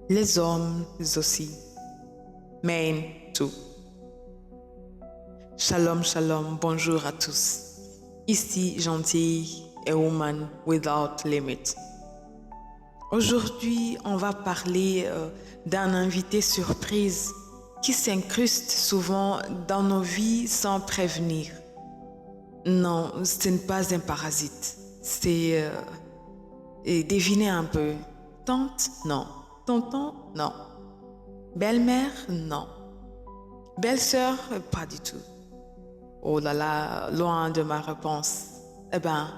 les hommes aussi, mais tout. Shalom, shalom, bonjour à tous. Ici Gentille, a woman without limit. Aujourd'hui, on va parler d'un invité surprise qui s'incruste souvent dans nos vies sans prévenir. Non, ce n'est pas un parasite. C'est... devinez un peu. Tante, non. Tonton, non. Belle-mère, non. Belle-sœur, pas du tout. Oh là là, loin de ma réponse. Eh ben,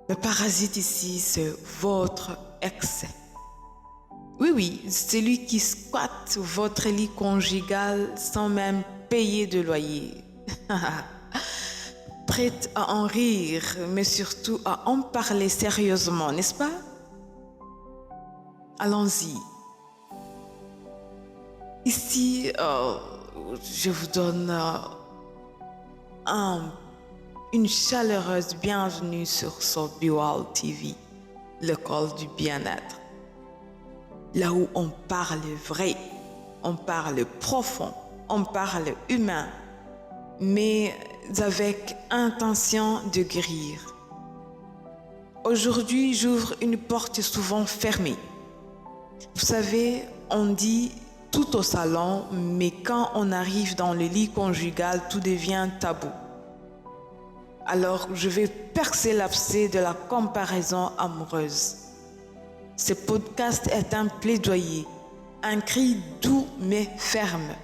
le parasite ici, c'est votre ex. Oui, celui qui squatte votre lit conjugal sans même payer de loyer. Prête à en rire, mais surtout à en parler sérieusement, n'est-ce pas? Allons-y. Ici, je vous donne une chaleureuse bienvenue sur Sobiwal TV, l'école du bien-être. Là où on parle vrai, on parle profond, on parle humain, mais avec intention de guérir. Aujourd'hui, j'ouvre une porte souvent fermée. Vous savez, on dit tout au salon, mais quand on arrive dans le lit conjugal, tout devient tabou. Alors, je vais percer l'abcès de la comparaison amoureuse. Ce podcast est un plaidoyer, un cri doux mais ferme,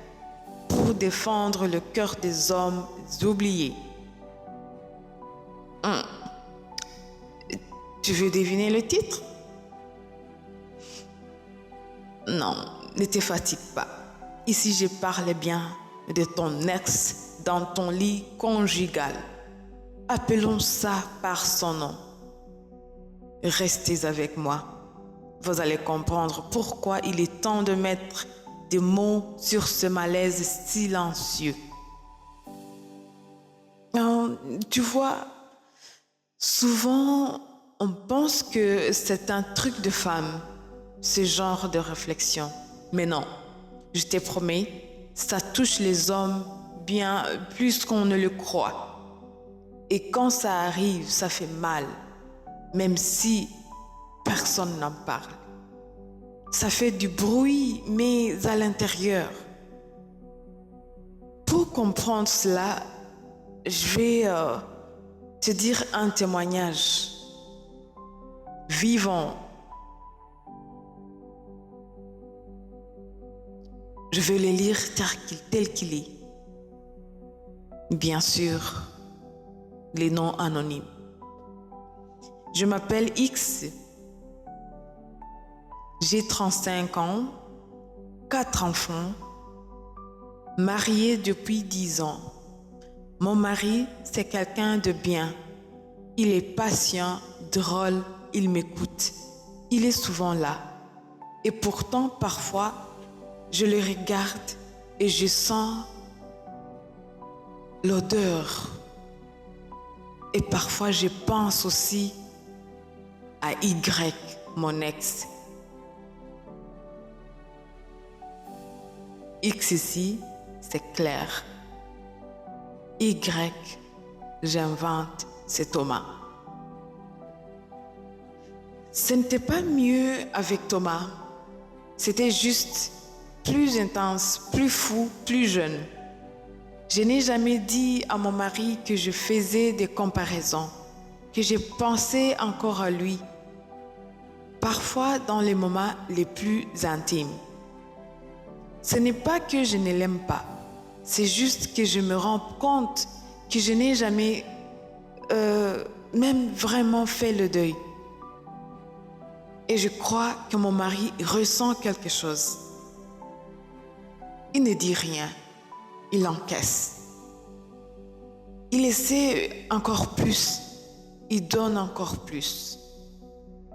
pour défendre le cœur des hommes oubliés. Tu veux deviner le titre? Non, ne te fatigue pas. Ici, je parle bien de ton ex dans ton lit conjugal. Appelons ça par son nom. Restez avec moi. Vous allez comprendre pourquoi il est temps de mettre des mots sur ce malaise silencieux. Tu vois, souvent, on pense que c'est un truc de femme, ce genre de réflexion. Mais non, je te promets, ça touche les hommes bien plus qu'on ne le croit. Et quand ça arrive, ça fait mal, même si personne n'en parle. Ça fait du bruit, mais à l'intérieur. Pour comprendre cela, je vais te dire un témoignage vivant. Je vais le lire tel qu'il est. Bien sûr, les noms anonymes. Je m'appelle X. J'ai 35 ans, 4 enfants, mariée depuis 10 ans. Mon mari, c'est quelqu'un de bien. Il est patient, drôle, il m'écoute. Il est souvent là. Et pourtant, parfois, je le regarde et je sens l'odeur. Et parfois, je pense aussi à Y, mon ex. X ici, c'est clair. Y, j'invente, c'est Thomas. Ce n'était pas mieux avec Thomas. C'était juste plus intense, plus fou, plus jeune. Je n'ai jamais dit à mon mari que je faisais des comparaisons, que je pensais encore à lui, parfois dans les moments les plus intimes. Ce n'est pas que je ne l'aime pas, c'est juste que je me rends compte que je n'ai jamais même vraiment fait le deuil. Et je crois que mon mari ressent quelque chose. Il ne dit rien, il encaisse. Il essaie encore plus, il donne encore plus.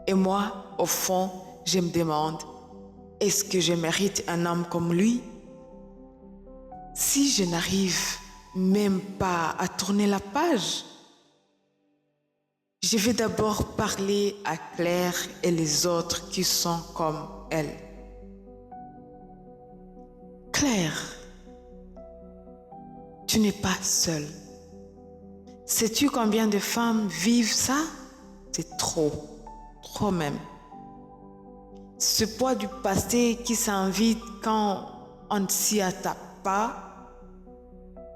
Et moi, au fond, je me demande, est-ce que je mérite un homme comme lui? Si je n'arrive même pas à tourner la page, Je vais d'abord parler à Claire et les autres qui sont comme elle. Claire, tu n'es pas seule. Sais-tu combien de femmes vivent ça? C'est trop même. Ce poids du passé qui s'invite quand on ne s'y attaque pas,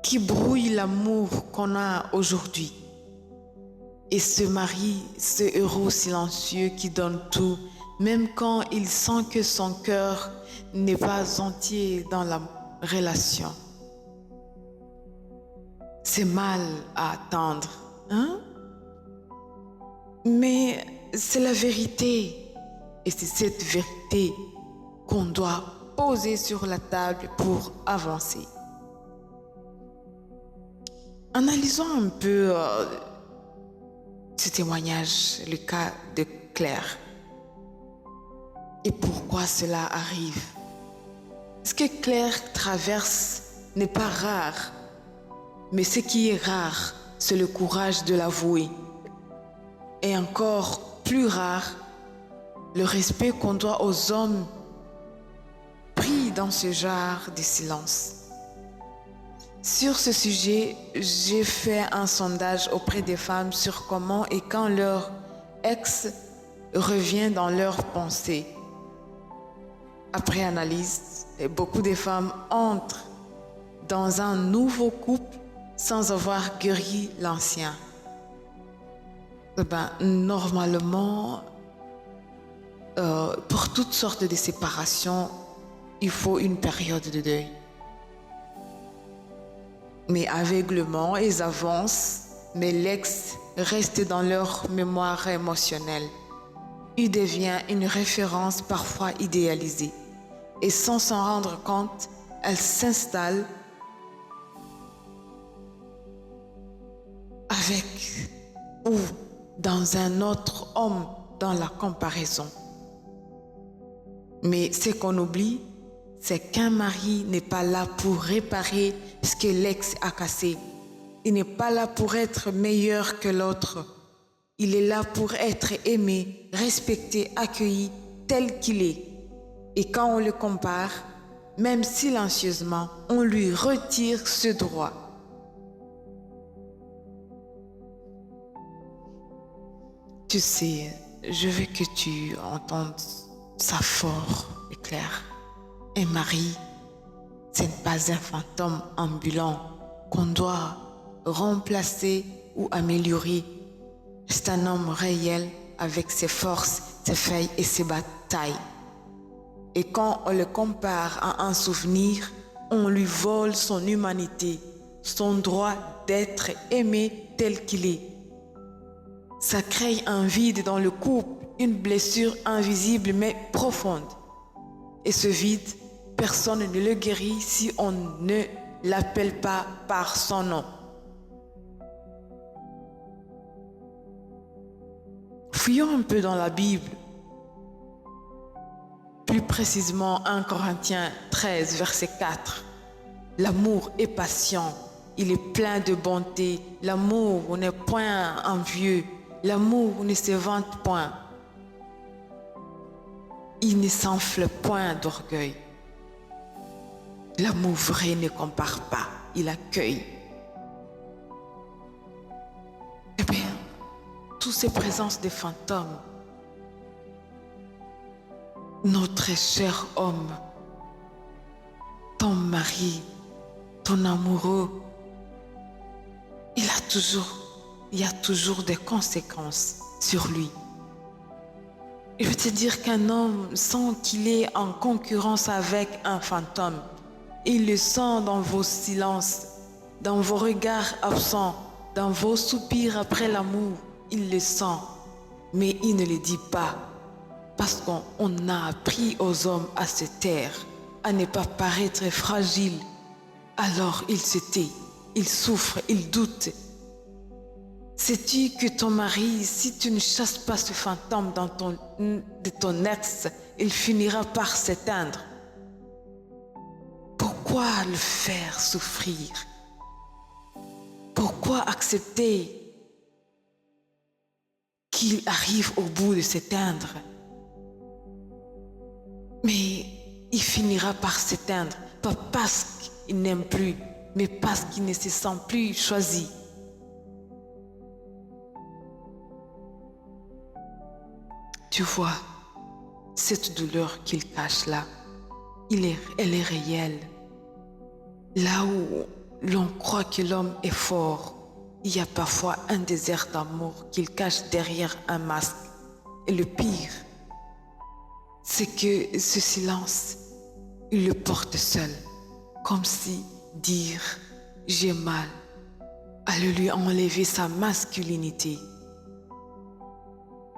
qui brouille l'amour qu'on a aujourd'hui. Et ce mari, ce héros silencieux qui donne tout, même quand il sent que son cœur n'est pas entier dans la relation. C'est mal à attendre, hein? Mais c'est la vérité. Et c'est cette vérité qu'on doit poser sur la table pour avancer. Analysons un peu ce témoignage, le cas de Claire. Et pourquoi cela arrive? Ce que Claire traverse n'est pas rare, mais ce qui est rare, c'est le courage de l'avouer. Et encore plus rare, le respect qu'on doit aux hommes pris dans ce genre de silence. Sur ce sujet, j'ai fait un sondage auprès des femmes sur comment et quand leur ex revient dans leurs pensées. Après analyse, beaucoup de femmes entrent dans un nouveau couple sans avoir guéri l'ancien. Normalement, pour toutes sortes de séparations, il faut une période de deuil. Mais aveuglement, ils avancent, mais l'ex reste dans leur mémoire émotionnelle. Il devient une référence parfois idéalisée. Et sans s'en rendre compte, elle s'installe avec ou dans un autre homme dans la comparaison. Mais ce qu'on oublie, c'est qu'un mari n'est pas là pour réparer ce que l'ex a cassé. Il n'est pas là pour être meilleur que l'autre. Il est là pour être aimé, respecté, accueilli tel qu'il est. Et quand on le compare, même silencieusement, on lui retire ce droit. Tu sais, je veux que tu entendes ça fort et clair. Un mari, ce n'est pas un fantôme ambulant qu'on doit remplacer ou améliorer. C'est un homme réel avec ses forces, ses failles et ses batailles. Et quand on le compare à un souvenir, on lui vole son humanité, son droit d'être aimé tel qu'il est. Ça crée un vide dans le couple, une blessure invisible mais profonde. Et ce vide, personne ne le guérit si on ne l'appelle pas par son nom. Fouillons un peu dans la Bible. Plus précisément 1 Corinthiens 13, verset 4. L'amour est patient, il est plein de bonté. L'amour n'est point envieux, l'amour ne se vante point. Il ne s'enfle point d'orgueil. L'amour vrai ne compare pas, il accueille. Eh bien, toutes ces présences de fantômes, notre cher homme, ton mari, ton amoureux, il y a toujours des conséquences sur lui. Je veux te dire qu'un homme sent qu'il est en concurrence avec un fantôme. Il le sent dans vos silences, dans vos regards absents, dans vos soupirs après l'amour. Il le sent, mais il ne le dit pas. Parce qu'on a appris aux hommes à se taire, à ne pas paraître fragile. Alors il se tait, il souffre, il doute. Sais-tu que ton mari, si tu ne chasses pas ce fantôme de ton ex, il finira par s'éteindre? Pourquoi le faire souffrir? Pourquoi accepter qu'il arrive au bout de s'éteindre. Mais il finira par s'éteindre, pas parce qu'il n'aime plus, mais parce qu'il ne se sent plus choisi. Tu vois, cette douleur qu'il cache là, elle est réelle. Là où l'on croit que l'homme est fort, il y a parfois un désert d'amour qu'il cache derrière un masque. Et le pire, c'est que ce silence, il le porte seul, comme si dire « j'ai mal » allait lui enlever sa masculinité.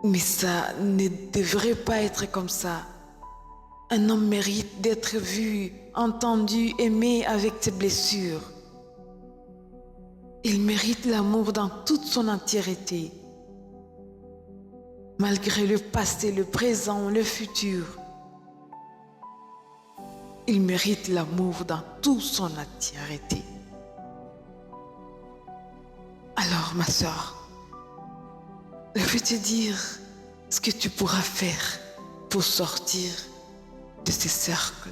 Mais ça ne devrait pas être comme ça. Un homme mérite d'être vu, entendu, aimé avec ses blessures. Il mérite l'amour dans toute son entièreté. Malgré le passé, le présent, le futur. Il mérite l'amour dans toute son entièreté. Alors, ma sœur, je vais te dire ce que tu pourras faire pour sortir de ces cercles.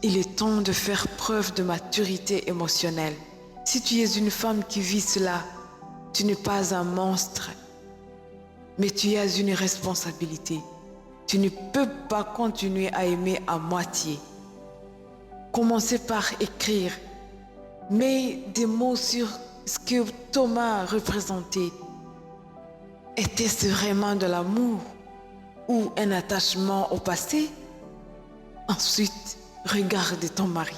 Il est temps de faire preuve de maturité émotionnelle. Si tu es une femme qui vit cela, tu n'es pas un monstre, mais tu as une responsabilité. Tu ne peux pas continuer à aimer à moitié. Commencez par écrire. Mets des mots sur ce que Thomas représentait. Était-ce vraiment de l'amour ou un attachement au passé? Ensuite, regarde ton mari,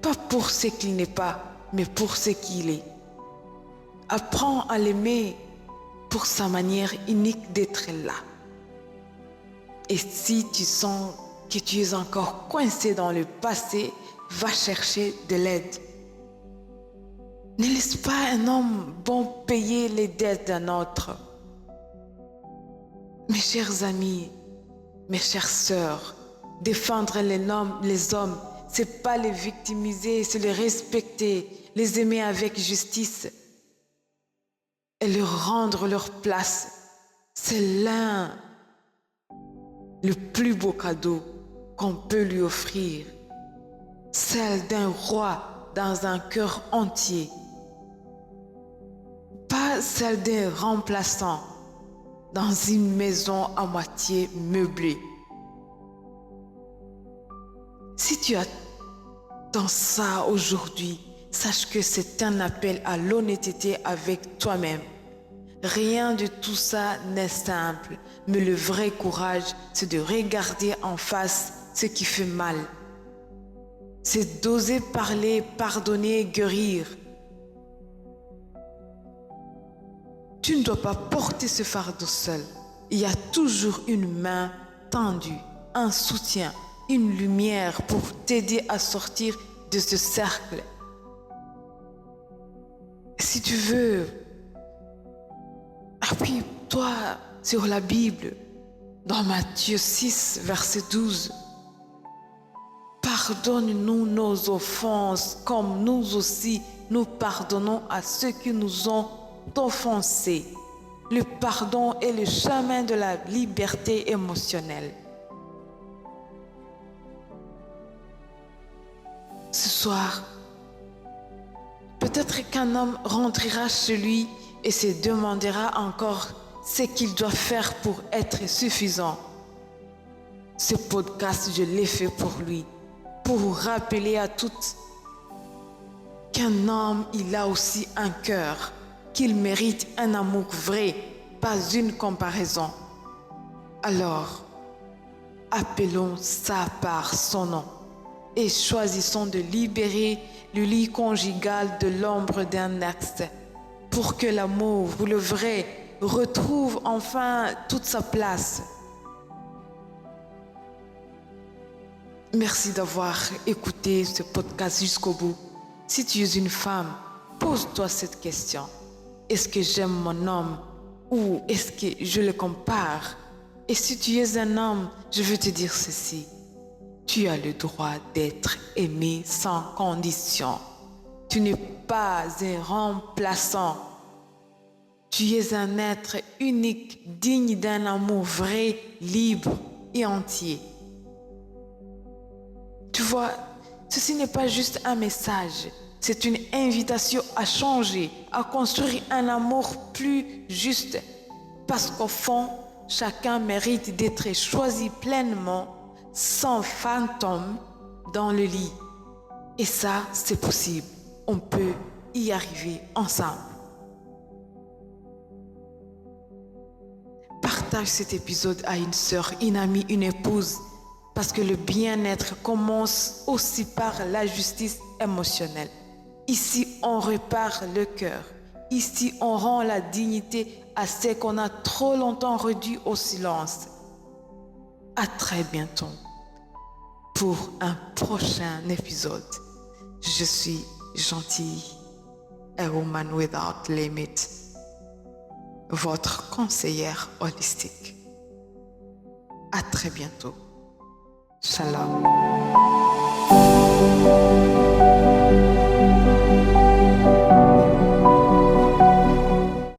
pas pour ce qu'il n'est pas, mais pour ce qu'il est. Apprends à l'aimer pour sa manière unique d'être là. Et si tu sens que tu es encore coincé dans le passé, va chercher de l'aide. Ne laisse pas un homme bon payer les dettes d'un autre. Mes chers amis, mes chères sœurs, défendre les hommes, c'est pas les victimiser, c'est les respecter, les aimer avec justice et leur rendre leur place. C'est le plus beau cadeau qu'on peut lui offrir, celle d'un roi dans un cœur entier, pas celle d'un remplaçant dans une maison à moitié meublée. Si tu attends ça aujourd'hui, sache que c'est un appel à l'honnêteté avec toi-même. Rien de tout ça n'est simple, mais le vrai courage, c'est de regarder en face ce qui fait mal. C'est d'oser parler, pardonner, guérir. Tu ne dois pas porter ce fardeau seul. Il y a toujours une main tendue, un soutien, une lumière pour t'aider à sortir de ce cercle. Si tu veux, appuie-toi sur la Bible, dans Matthieu 6, verset 12. Pardonne-nous nos offenses, comme nous aussi nous pardonnons à ceux qui nous ont offensés. Le pardon est le chemin de la liberté émotionnelle. Ce soir, peut-être qu'un homme rentrera chez lui et se demandera encore ce qu'il doit faire pour être suffisant. Ce podcast, je l'ai fait pour lui, pour rappeler à toutes qu'un homme, il a aussi un cœur, qu'il mérite un amour vrai, pas une comparaison. Alors, appelons ça par son nom et choisissons de libérer le lit conjugal de l'ombre d'un ex pour que l'amour ou le vrai retrouve enfin toute sa place. Merci d'avoir écouté ce podcast jusqu'au bout. Si tu es une femme, pose-toi cette question. Est-ce que j'aime mon homme ou est-ce que je le compare? Et si tu es un homme, je veux te dire ceci. Tu as le droit d'être aimé sans condition. Tu n'es pas un remplaçant. Tu es un être unique, digne d'un amour vrai, libre et entier. Tu vois, ceci n'est pas juste un message, c'est une invitation à changer, à construire un amour plus juste. Parce qu'au fond, chacun mérite d'être choisi pleinement, sans fantôme, dans le lit. Et ça, c'est possible. On peut y arriver ensemble. Partage cet épisode à une sœur, une amie, une épouse, parce que le bien-être commence aussi par la justice émotionnelle. Ici, on répare le cœur. Ici, on rend la dignité à ce qu'on a trop longtemps réduit au silence. À très bientôt pour un prochain épisode. Je suis gentille, a woman without limit, votre conseillère holistique. À très bientôt. Shalom.